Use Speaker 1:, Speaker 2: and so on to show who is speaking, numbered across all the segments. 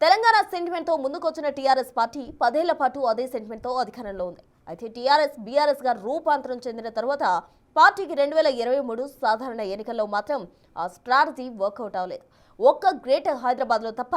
Speaker 1: Telangana sentiment తో ముందుకొచ్చిన TRS party 10 ఏళ్ల పాటు అదే సెంటిమెంట్ తో అధికారంలో ఉంది. అయితే టీఆర్ఎస్ బీఆర్ఎస్ గా రూపాంతరం చెందిన తర్వాత పార్టీకి 2023 సాధారణ ఎన్నికల్లో మాత్రం ఆ స్ట్రాటజీ వర్కౌట్ అవ్వలేదు. ఒక్క గ్రేటర్ హైదరాబాద్ లో తప్ప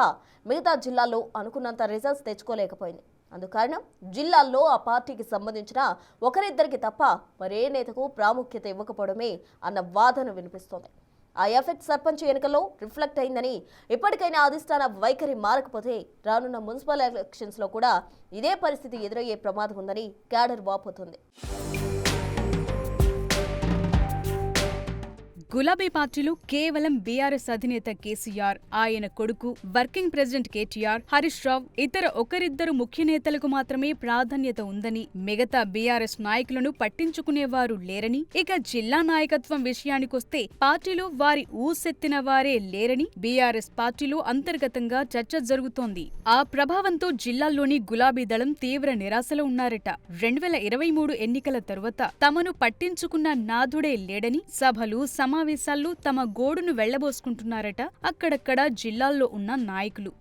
Speaker 1: మిగతా జిల్లాల్లో అనుకున్నంత రిజల్ట్స్ తెచ్చుకోలేకపోయింది. అందుకారణం జిల్లాల్లో ఆ పార్టీకి సంబంధించిన ఒకరిద్దరికి తప్ప మరే నేతకు ప్రాముఖ్యత ఇవ్వకపోవడమే అన్న వాదన వినిపిస్తోంది. ఆ ఎఫెక్ట్ సర్పంచ్ ఎన్నికల్లో రిఫ్లెక్ట్ అయిందని, ఇప్పటికైనా అధిష్టాన వైఖరి మారకపోతే రానున్న మున్సిపల్ ఎలక్షన్స్ లో కూడా ఇదే పరిస్థితి ఎదురయ్యే ప్రమాదం ఉందని క్యాడర్ వాపోతుంది.
Speaker 2: గులాబీ పార్టీలో కేవలం బీఆర్ఎస్ అధినేత కేసీఆర్, ఆయన కొడుకు వర్కింగ్ ప్రెసిడెంట్ కేటీఆర్, హరీష్ రావు, ఇతర ఒకరిద్దరు ముఖ్య నేతలకు మాత్రమే ప్రాధాన్యత ఉందని, మిగతా బీఆర్ఎస్ నాయకులను పట్టించుకునేవారు లేరని, ఇక జిల్లా నాయకత్వం విషయానికొస్తే పార్టీలో వారి ఊసెత్తిన వారే లేరని బీఆర్ఎస్ పార్టీలో అంతర్గతంగా చర్చ జరుగుతోంది. ఆ ప్రభావంతో జిల్లాల్లోని గులాబీ దళం తీవ్ర నిరాశలో ఉన్నారట. 2023 ఎన్నికల తరువాత తమను పట్టించుకున్న నాథుడే లేడని సభలు సమావేశాల్లో తమ గోడును వెళ్లబోసుకుంటున్నారట అక్కడక్కడ జిల్లాల్లో ఉన్న నాయకులు.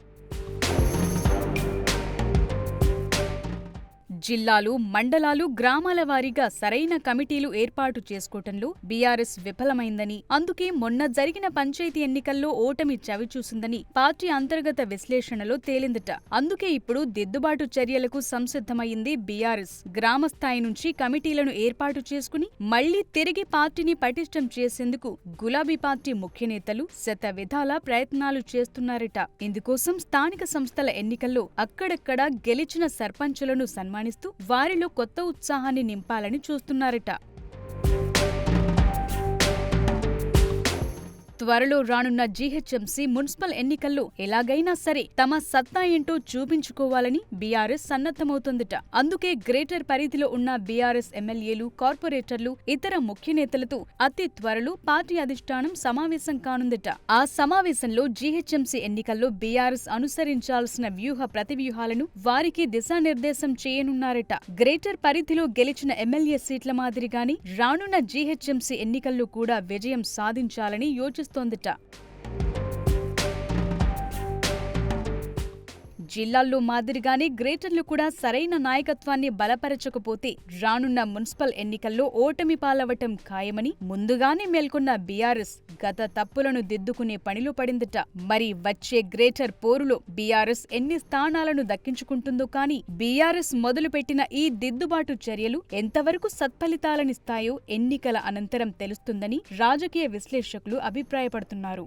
Speaker 2: జిల్లాలు, మండలాలు, గ్రామాల వారీగా సరైన కమిటీలు ఏర్పాటు చేసుకోవటంలో బీఆర్ఎస్ విఫలమైందని, అందుకే మొన్న జరిగిన పంచాయతీ ఎన్నికల్లో ఓటమి చవిచూసిందని పార్టీ అంతర్గత విశ్లేషణలో తేలిందట. అందుకే ఇప్పుడు దిద్దుబాటు చర్యలకు సంసిద్ధమైంది బీఆర్ఎస్. గ్రామ స్థాయి నుంచి కమిటీలను ఏర్పాటు చేసుకుని మళ్లీ తిరిగి పార్టీని పటిష్టం చేసేందుకు గులాబీ పార్టీ ముఖ్య నేతలు శతవిధాలా ప్రయత్నాలు చేస్తున్నారట. ఇందుకోసం స్థానిక సంస్థల ఎన్నికల్లో అక్కడక్కడ గెలిచిన సర్పంచులను సన్మానిస్తూ వారిలో కొత్త ఉత్సాహాన్ని నింపాలని చూస్తున్నారట. త్వరలో రానున్న జీహెచ్ఎంసీ మున్సిపల్ ఎన్నికల్లో ఎలాగైనా సరే తమ సత్తా ఏంటో చూపించుకోవాలని బీఆర్ఎస్ సన్నద్ధమవుతోందట. అందుకే గ్రేటర్ పరిధిలో ఉన్న బీఆర్ఎస్ ఎమ్మెల్యేలు, కార్పొరేటర్లు, ఇతర ముఖ్య నేతలతో అతి త్వరలో పార్టీ అధిష్టానం సమావేశం కానుందట. ఆ సమావేశంలో జీహెచ్ఎంసీ ఎన్నికల్లో బీఆర్ఎస్ అనుసరించాల్సిన వ్యూహ ప్రతివ్యూహాలను వారికి దిశానిర్దేశం చేయనున్నారట. గ్రేటర్ పరిధిలో గెలిచిన ఎమ్మెల్యే సీట్ల మాదిరిగాని రానున్న జీహెచ్ఎంసీ ఎన్నికల్లో కూడా విజయం సాధించాలని యోచిస్తోందట. జిల్లాల్లో మాదిరిగానే గ్రేటర్లు కూడా సరైన నాయకత్వాన్ని బలపరచకపోతే రానున్న మున్సిపల్ ఎన్నికల్లో ఓటమి పాలవటం ఖాయమని ముందుగానే మేల్కొన్న బీఆర్ఎస్ గత తప్పులను దిద్దుకునే పనిలో పడిందట. మరి వచ్చే గ్రేటర్ పోరులో బీఆర్ఎస్ ఎన్ని స్థానాలను దక్కించుకుంటుందో కానీ బీఆర్ఎస్ మొదలుపెట్టిన ఈ దిద్దుబాటు చర్యలు ఎంతవరకు సత్ఫలితాలనిస్తాయో ఎన్నికల అనంతరం తెలుస్తుందని రాజకీయ విశ్లేషకులు అభిప్రాయపడుతున్నారు.